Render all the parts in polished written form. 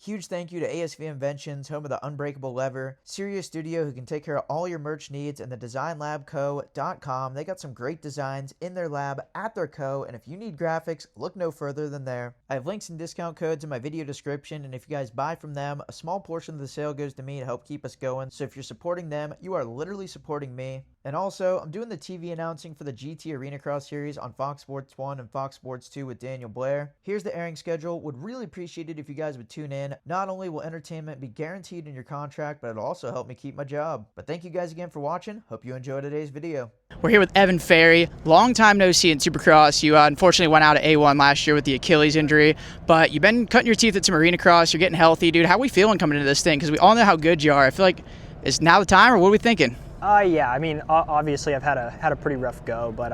Huge thank you to ASV Inventions, home of the Unbreakable Lever, Serious Studio, who can take care of all your merch needs, and the DesignLabCo.com. They got some great designs in their lab at their co, and if you need graphics, look no further than there. I have links and discount codes in my video description, and if you guys buy from them, a small portion of the sale goes to me to help keep us going. So if you're supporting them, you are literally supporting me. And also, I'm doing the TV announcing for the GT Arena Cross series on Fox Sports 1 and Fox Sports 2 with Daniel Blair. Here's the airing schedule. Would really appreciate it if you guys would tune in. Not only will entertainment be guaranteed in your contract, but it'll also help me keep my job. But thank you guys again for watching. Hope you enjoyed today's video. We're here with Evan Ferry. Long time no see in Supercross. You unfortunately went out at A1 last year with the Achilles injury, but you've been cutting your teeth at some Arena Cross. You're getting healthy, dude. How are we feeling coming into this thing? Because we all know how good you are. I feel like is now the time, or what are we thinking? Yeah, I mean, obviously I've had a pretty rough go, but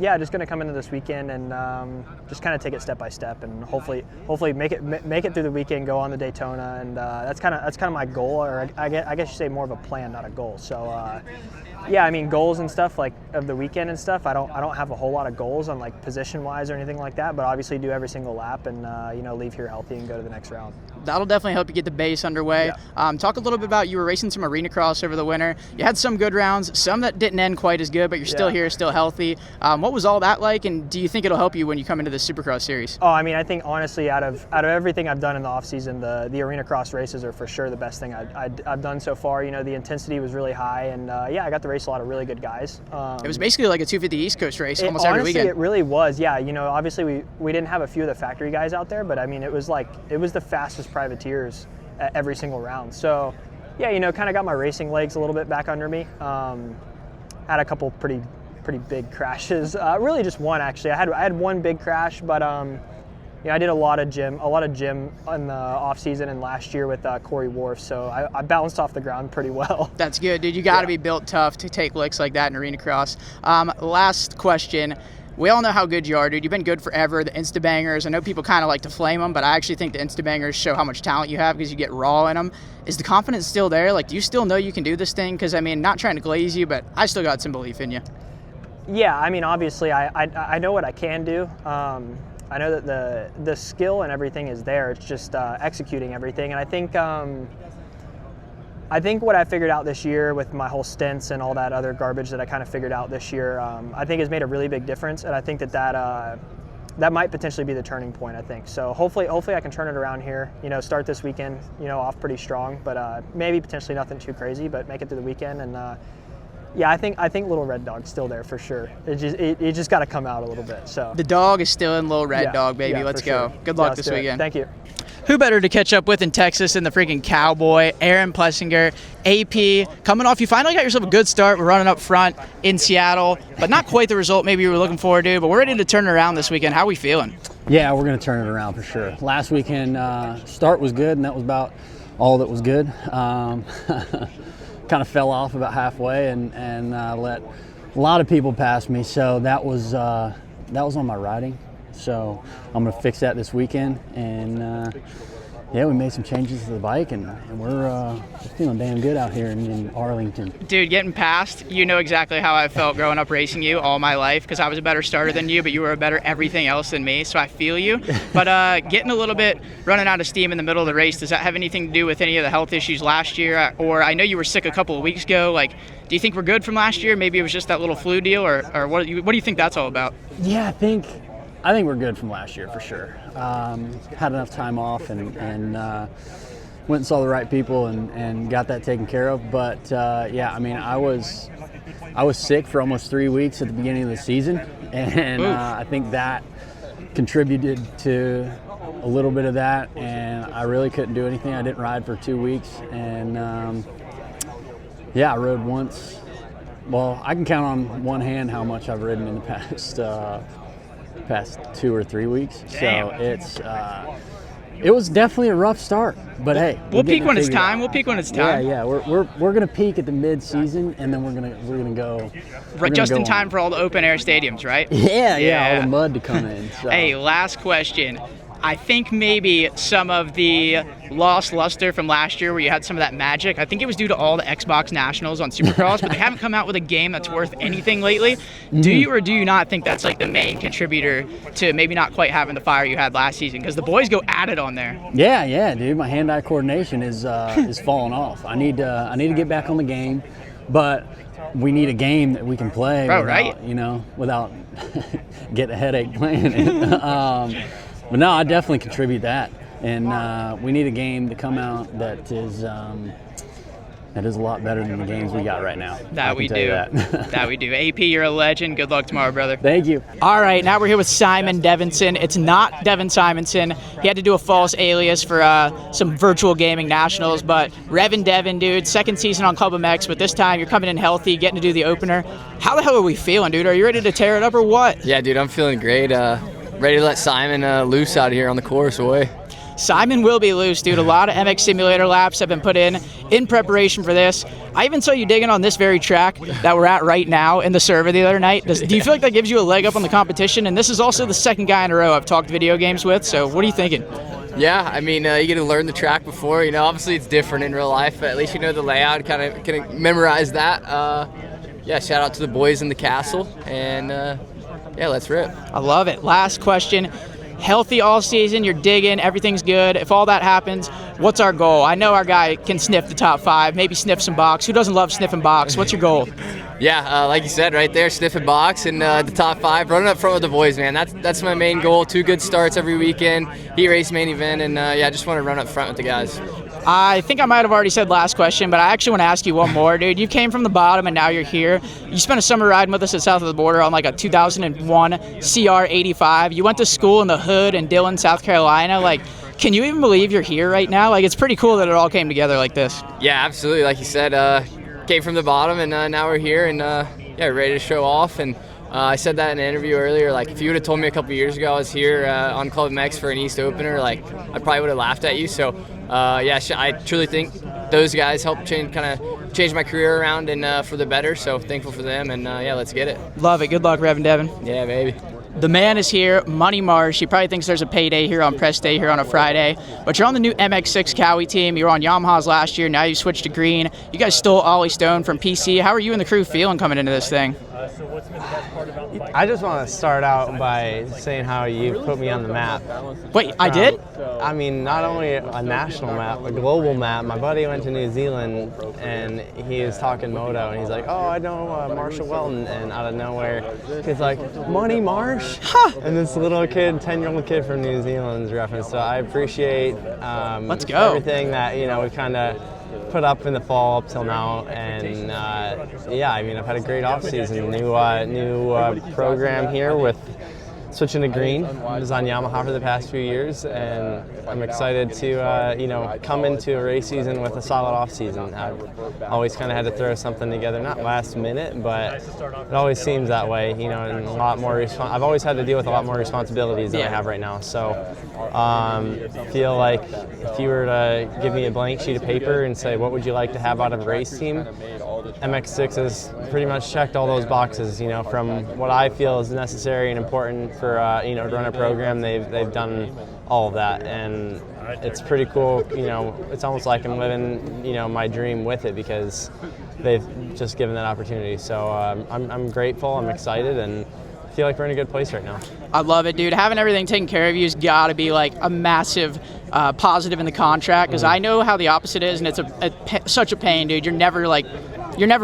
yeah, just gonna come into this weekend and just kind of take it step by step, and hopefully make it through the weekend, go on the Daytona, and that's kind of my goal, or I guess you say more of a plan, not a goal. So yeah, I mean, goals and stuff like of the weekend and stuff. I don't have a whole lot of goals on like position wise or anything like that, but obviously do every single lap and leave here healthy and go to the next round. That'll definitely help you get the base underway. Yeah. Talk a little bit about, you were racing some Arena Cross over the winter. You had some good rounds, some that didn't end quite as good, but you're still here, still healthy. What was all that like, and do you think it'll help you when you come into the Supercross series? Oh, I mean, I think honestly, out of everything I've done in the off season, the Arena Cross races are for sure the best thing I've done so far. The intensity was really high, and yeah, I got to race a lot of really good guys. It was basically like a 250 East Coast race almost every weekend. Honestly, it really was. Yeah, obviously we didn't have a few of the factory guys out there, but I mean, it was the fastest privateers at every single round. So yeah, kind of got my racing legs a little bit back under me. Had a couple pretty big crashes. Really just one actually. I had one big crash, but I did a lot of gym in the off season and last year with Corey Wharf, so I bounced off the ground pretty well. That's good, dude. You got to be built tough to take licks like that in Arena Cross. Last question. We all know how good you are, dude. You've been good forever. The Insta-bangers, I know people kind of like to flame them, but I actually think the Insta-bangers show how much talent you have because you get raw in them. Is the confidence still there? Like, do you still know you can do this thing? Because, I mean, not trying to glaze you, but I still got some belief in you. Yeah, I mean, obviously, I know what I can do. I know that the skill and everything is there. It's just executing everything. And I think what I figured out this year with my whole stints and all that other garbage that I kind of figured out this year, I think has made a really big difference. And I think that might potentially be the turning point, I think. So hopefully I can turn it around here, start this weekend, off pretty strong, but maybe potentially nothing too crazy, but make it through the weekend. And yeah, I think Little Red Dog's still there for sure. It just got to come out a little bit. So the dog is still in Little Red Dog, baby. Yeah, let's go. Sure. Good luck this weekend. Thank you. Who better to catch up with in Texas than the freaking Cowboy, Aaron Plessinger, AP, coming off. You finally got yourself a good start. We're running up front in Seattle, but not quite the result maybe you were looking forward to, but we're ready to turn it around this weekend. How are we feeling? Yeah, we're going to turn it around for sure. Last weekend, start was good, and that was about all that was good. Kind of fell off about halfway and let a lot of people pass me, so that was on my riding. So I'm going to fix that this weekend, and yeah, we made some changes to the bike, and we're feeling damn good out here in Arlington. Dude, getting past, you know exactly how I felt growing up racing you all my life, because I was a better starter than you, but you were a better everything else than me, so I feel you. But getting a little bit running out of steam in the middle of the race, does that have anything to do with any of the health issues last year? Or I know you were sick a couple of weeks ago. Like, do you think we're good from last year? Maybe it was just that little flu deal, or what do you think that's all about? Yeah, I think we're good from last year for sure. Had enough time off and went and saw the right people and got that taken care of. But yeah, I mean, I was sick for almost 3 weeks at the beginning of the season, and I think that contributed to a little bit of that. And I really couldn't do anything. I didn't ride for 2 weeks, and yeah, I rode once. Well, I can count on one hand how much I've ridden in the past 2 or 3 weeks. Damn. So it was definitely a rough start, but hey, we'll peak when it's time. We'll peak when it's time. Yeah, we're gonna peak at the mid-season, and then we're gonna go right, just in time for all the open air stadiums, right? Yeah, all the mud to come in. So. Hey, last question. I think maybe some of the lost luster from last year where you had some of that magic, I think it was due to all the Xbox Nationals on Supercross, but they haven't come out with a game that's worth anything lately. Do you or do you not think that's like the main contributor to maybe not quite having the fire you had last season? Because the boys go at it on there. Yeah, dude. My hand-eye coordination is falling off. I need to get back on the game, but we need a game that we can play without getting a headache playing it. But no, I definitely contribute that, and we need a game to come out that is a lot better than the games we got right now. That we do. That we do. AP, you're a legend. Good luck tomorrow, brother. Thank you. All right, now we're here with Simon Deonson. It's not Devin Simonson. He had to do a false alias for some virtual gaming nationals, but Revin Devin, dude, second season on Club MX, but this time you're coming in healthy, getting to do the opener. How the hell are we feeling, dude? Are you ready to tear it up or what? Yeah, dude, I'm feeling great. Ready to let Simon loose out here on the course away. Simon will be loose, dude. A lot of MX Simulator laps have been put in preparation for this. I even saw you digging on this very track that we're at right now in the server the other night. Do you feel like that gives you a leg up on the competition? And this is also the second guy in a row I've talked video games with, so what are you thinking? Yeah, I mean, you get to learn the track before. Obviously it's different in real life, but at least you know the layout, kind of can memorize that. Yeah, shout out to the boys in the castle, and yeah, let's rip. I love it. Last question. Healthy all season, you're digging, everything's good. If all that happens, what's our goal? I know our guy can sniff the top 5, maybe sniff some box. Who doesn't love sniffing box? What's your goal? Yeah, like you said, right there, sniffing box and the top 5, running up front with the boys, man. That's my main goal. 2 good starts every weekend, heat race main event, and yeah, I just want to run up front with the guys. I think I might have already said last question, but I actually want to ask you one more, dude. You came from the bottom and now you're here. You spent a summer riding with us at South of the Border on like a 2001 CR85. You went to school in the hood in Dillon, South Carolina. Like, can you even believe you're here right now? Like, it's pretty cool that it all came together like this. Yeah, absolutely. Like you said, came from the bottom and now we're here and yeah, ready to show off. And I said that in an interview earlier, like if you would have told me a couple years ago I was here on Club MX for an East opener, like I probably would have laughed at you. So yeah, I truly think those guys helped change my career around and for the better. So thankful for them, and yeah, let's get it. Love it. Good luck, Revin Devin. Yeah, baby. The man is here, Money Marsh. He probably thinks there's a payday here on press day here on a Friday, but you're on the new MX6 Cowie team. You were on Yamaha's last year. Now you switched to green. You guys stole Ollie Stone from PC. How are you and the crew feeling coming into this thing? I just want to start out by saying how you put me on the map. Wait, I did? I mean, not only a national map, a global map. My buddy went to New Zealand and he was talking moto and he's like, oh, I know Marshall Weltin, and out of nowhere, he's like, Money Marsh? And this little kid, 10-year-old kid from New Zealand's reference. So I appreciate Let's go. everything that, we kind of put up in the fall up till now, and yeah, I mean, I've had a great off season. New program here with switching to green. I was on Yamaha for the past few years, and I'm excited to come into a race season with a solid off season. I've always kind of had to throw something together, not last minute, but it always seems that way. And a lot more. I've always had to deal with a lot more responsibilities than I have right now. So I feel like if you were to give me a blank sheet of paper and say, what would you like to have out of a race team? MX6 has pretty much checked all those boxes, from what I feel is necessary and important for to run a program. They've done all of that, and it's pretty cool. It's almost like I'm living my dream with it because they've just given that opportunity. So I'm grateful, I'm excited, and I feel like we're in a good place right now. I love it, dude. Having everything taken care of you has got to be like a massive positive in the contract, because I know how the opposite is, and it's such a pain, dude. You're never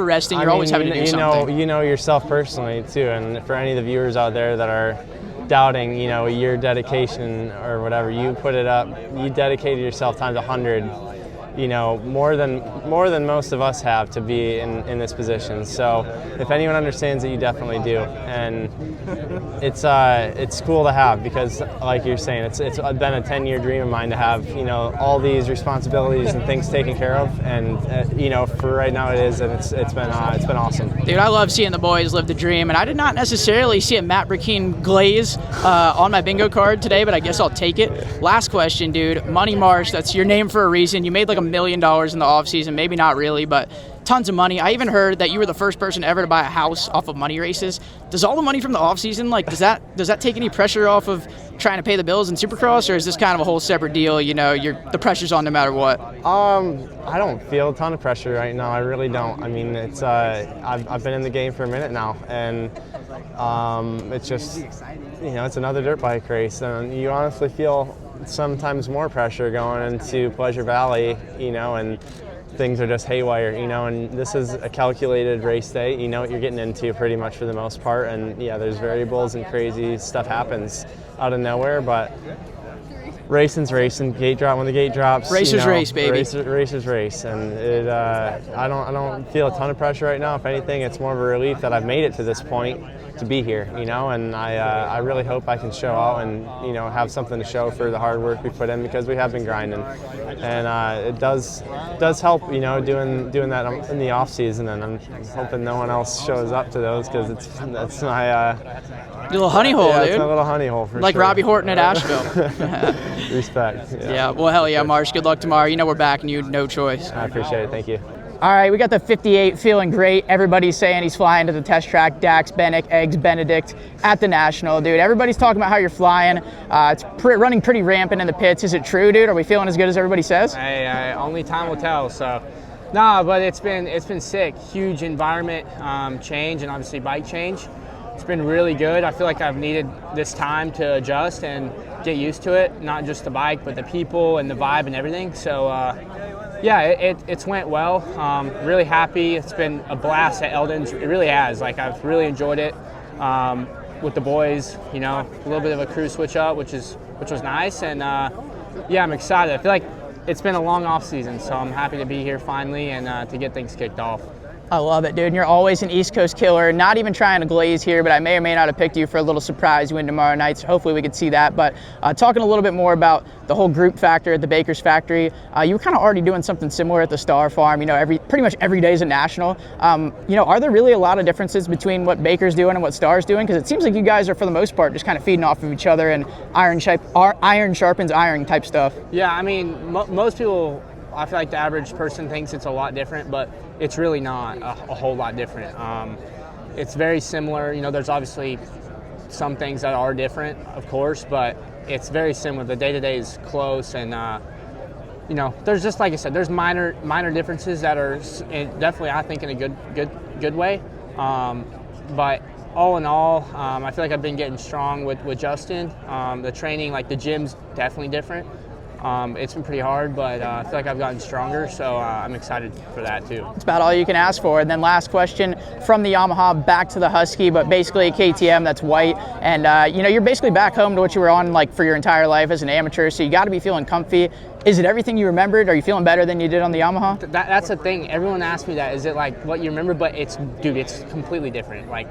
resting. You're always having to do something. You know yourself personally too, and for any of the viewers out there that are doubting, your dedication or whatever, you put it up. You dedicated yourself times 100. More than most of us have to be in this position. So if anyone understands it, you definitely do, and it's cool to have, because like you're saying, it's been a 10-year dream of mine to have all these responsibilities and things taken care of, and for right now it is, and it's been awesome. Dude, I love seeing the boys live the dream, and I did not necessarily see a Matt Burkeen glaze on my bingo card today, but I guess I'll take it. Last question, dude. Money Marsh, that's your name for a reason. You made like $1 $1 million in the offseason. Maybe not really, but tons of money. I even heard that you were the first person ever to buy a house off of money races. Does all the money from the offseason, like, does that take any pressure off of trying to pay the bills in Supercross, or is this kind of a whole separate deal? You know, the pressure's on no matter what. I don't feel a ton of pressure right now. I really don't. I mean, it's I've been in the game for a minute now, and it's just, you know, it's another dirt bike race, and you honestly feel sometimes more pressure going into Pleasure Valley, you know, and things are just haywire, you know, and this is a calculated race day. You know what you're getting into pretty much for the most part, and yeah, there's variables and crazy stuff happens out of nowhere, but racing's racing. Gate drop when the gate drops. Racers race, baby. Racers race, and I don't feel a ton of pressure right now. If anything, it's more of a relief that I've made it to this point to be here, you know, and I really hope I can show out and, you know, have something to show for the hard work we put in, because we have been grinding, and it does help, you know, doing that in the off season, and I'm hoping no one else shows up to those, because that's my little honey hole, yeah, dude. It's a little honey hole for like sure. Robbie Horton at Asheville. Respect. Yeah, well, hell yeah, Marsh. Good luck tomorrow. You know we're backing you, no choice. I appreciate it. Thank you. All right, we got the 58 feeling great. Everybody's saying he's flying to the test track. Dax Benick, Eggs Benedict at the National, dude. Everybody's talking about how you're flying. It's running pretty rampant in the pits. Is it true, dude? Are we feeling as good as everybody says? Hey, only time will tell. So, nah, but it's been sick. Huge environment change, and obviously bike change. It's been really good. I feel like I've needed this time to adjust and get used to it. Not just the bike, but the people and the vibe and everything. So. Yeah, it's went well. Really happy. It's been a blast at Eldon's. It really has. Like, I've really enjoyed it with the boys. You know, a little bit of a crew switch up, which was nice. And yeah, I'm excited. I feel like it's been a long off season, so I'm happy to be here finally and to get things kicked off. I love it, dude. And you're always an East Coast killer. Not even trying to glaze here, but I may or may not have picked you for a little surprise win tomorrow night. So hopefully we could see that. But talking a little bit more about the whole group factor at the Baker's Factory, you were kind of already doing something similar at the Star Farm. You know, pretty much every day is a national. You know, are there really a lot of differences between what Baker's doing and what Star's doing? Because it seems like you guys are, for the most part, just kind of feeding off of each other and iron sharpens iron type stuff. Yeah, I mean, most people, I feel like the average person thinks it's a lot different, but it's really not a whole lot different. It's very similar. You know, there's obviously some things that are different, of course, but it's very similar. The day-to-day is close, and you know, there's just, like I said, there's minor differences that are definitely, I think, in a good way. But all in all, I feel like I've been getting strong with Justin. The training, like the gym's definitely different. It's been pretty hard, but I feel like I've gotten stronger, so I'm excited for that too. It's about all you can ask for. And then last question, from the Yamaha back to the Husky, but basically a KTM that's white. And you know, you're basically back home to what you were on like for your entire life as an amateur, so you got to be feeling comfy. Is it everything you remembered? Are you feeling better than you did on the Yamaha? That's the thing. Everyone asks me that. Is it like what you remember? But it's completely different. Like,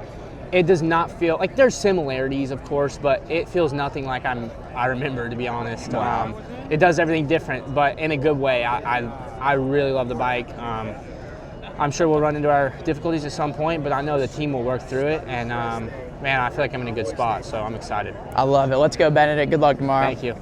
it does not feel like, there's similarities, of course, but it feels nothing like I remember, to be honest. Wow. It does everything different, but in a good way. I really love the bike. I'm sure we'll run into our difficulties at some point, but I know the team will work through it. And man, I feel like I'm in a good spot, so I'm excited. I love it. Let's go, Benedict. Good luck tomorrow. Thank you.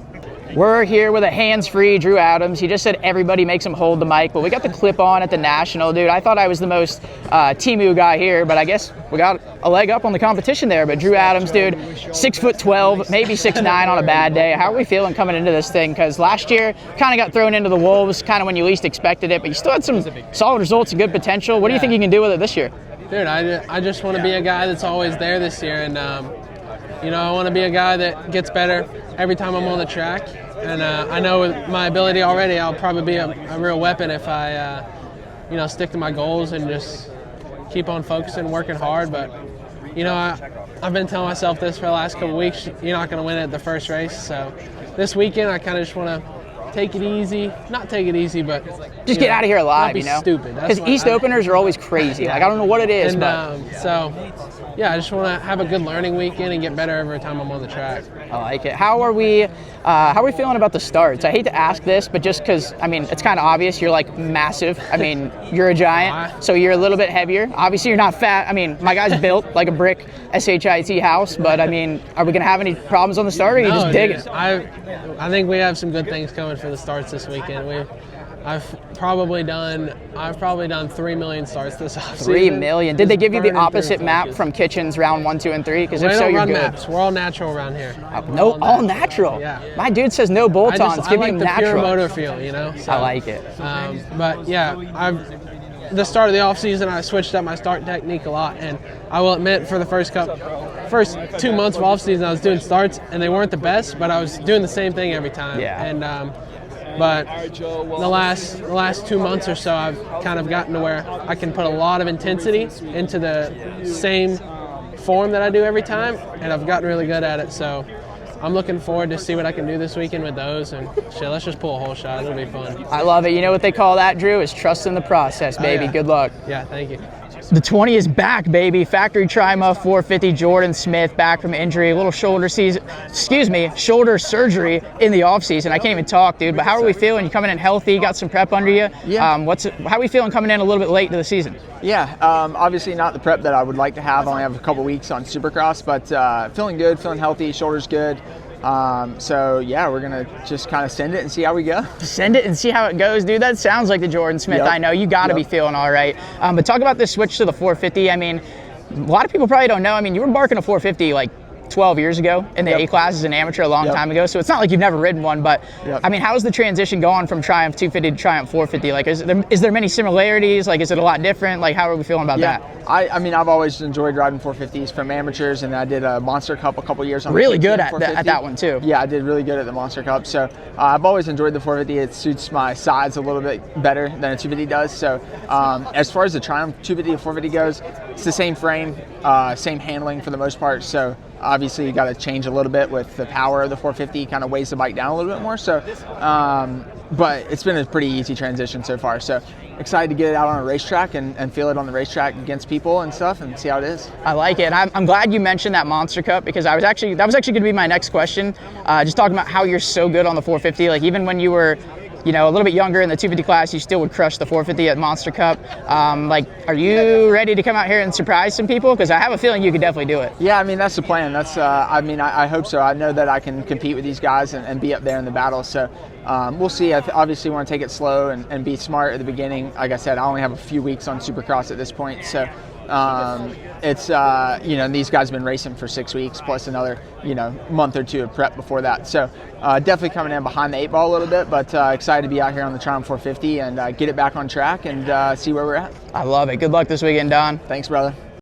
We're here with a hands-free Drew Adams. He just said everybody makes him hold the mic, but we got the clip on at the National, dude. I thought I was the most Temu guy here, but I guess we got a leg up on the competition there. But Drew Adams, dude, 6'12", maybe 6'9" on a bad day. How are we feeling coming into this thing? Because last year kind of got thrown into the wolves, kind of when you least expected it, but you still had some solid results and good potential. What do you think you can do with it this year? Dude, I just want to be a guy that's always there this year, and you know, I want to be a guy that gets better every time I'm on the track. And I know with my ability already, I'll probably be a real weapon if I, you know, stick to my goals and just keep on focusing, working hard. But, you know, I've been telling myself this for the last couple of weeks, you're not going to win at the first race. So this weekend, I kind of just want to take it easy. Not take it easy, but just get out of here alive, not be stupid. Because East openers are always crazy. Like, I don't know what it is, and, but so, yeah, I just want to have a good learning weekend and get better every time I'm on the track. I like it. How are we feeling about the starts? I hate to ask this, but just because, I mean, it's kind of obvious. You're like massive. I mean, you're a giant, so you're a little bit heavier. Obviously, you're not fat. I mean, my guy's built like a brick SHIT house, but I mean, are we going to have any problems on the start, or are you just digging? I think we have some good things coming for for the starts this weekend. I've probably done 3 million starts this offseason. 3 million. Did they give you the Burning through opposite map focus. from Kitchens round 1, 2, and 3? Because We if so, don't you're run good. maps. We're all natural around here. No, all natural. Yeah. My dude says no bolt-ons. I Give like me the natural. pure motor feel, you know. So, I like it. But yeah, the start of the off season, I switched up my start technique a lot, and I will admit, for the first 2 months of off season, I was doing starts, and they weren't the best, but I was doing the same thing every time. Yeah. And but the last 2 months or so, I've kind of gotten to where I can put a lot of intensity into the same form that I do every time, and I've gotten really good at it. So I'm looking forward to see what I can do this weekend with those, and shit, let's just pull a whole shot. It'll be fun. I love it. You know what they call that, Drew? Is trust in the process, baby. yeah. Good luck. Yeah, thank you. The 20 is back, baby. Factory Trima 450. Jordan Smith back from injury. A little shoulder surgery in the offseason. I can't even talk, dude. But how are we feeling? You coming in healthy? Got some prep under you? Yeah. How are we feeling coming in a little bit late to the season? Yeah, obviously not the prep that I would like to have. I only have a couple weeks on Supercross, but feeling good, feeling healthy, shoulder's good. So yeah, we're gonna just kind of send it and see how we go. Send it and see how it goes, dude. That sounds like the Jordan Smith. Yep. I know you got to be feeling all right. But talk about this switch to the 450. I mean, a lot of people probably don't know. I mean, you were barking a 450 like 12 years ago in the A class as an amateur a long time ago, so it's not like you've never ridden one, but I mean, how's the transition going from Triumph 250 to Triumph 450? Like, is there many similarities? Like, is it a lot different? Like, how are we feeling about that? I mean, I've always enjoyed riding 450s from amateurs, and I did a Monster Cup a couple years on really the good at that one too. Yeah, I did really good at the Monster Cup, so I've always enjoyed the 450. It suits my size a little bit better than a 250 does. So as far as the Triumph 250 to 450 goes, it's the same frame, same handling for the most part, so obviously you got to change a little bit with the power of the 450, kind of weighs the bike down a little bit more. So, but it's been a pretty easy transition so far. So excited to get it out on a racetrack and feel it on the racetrack against people and stuff and see how it is. I like it. I'm glad you mentioned that Monster Cup because that was actually going to be my next question. Just talking about how you're so good on the 450. Like even when you were, you know, a little bit younger in the 250 class, you still would crush the 450 at Monster Cup. Like, are you ready to come out here and surprise some people? Because I have a feeling you could definitely do it. Yeah, I mean, that's the plan. That's, I mean, I hope so. I know that I can compete with these guys and be up there in the battle. So we'll see. I obviously want to take it slow and be smart at the beginning. Like I said, I only have a few weeks on Supercross at this point. So it's, you know, these guys have been racing for 6 weeks plus another, you know, month or two of prep before that. So definitely coming in behind the 8 ball a little bit, but excited to be out here on the Triumph 450 and get it back on track and see where we're at. I love it. Good luck this weekend, Don. Thanks, brother.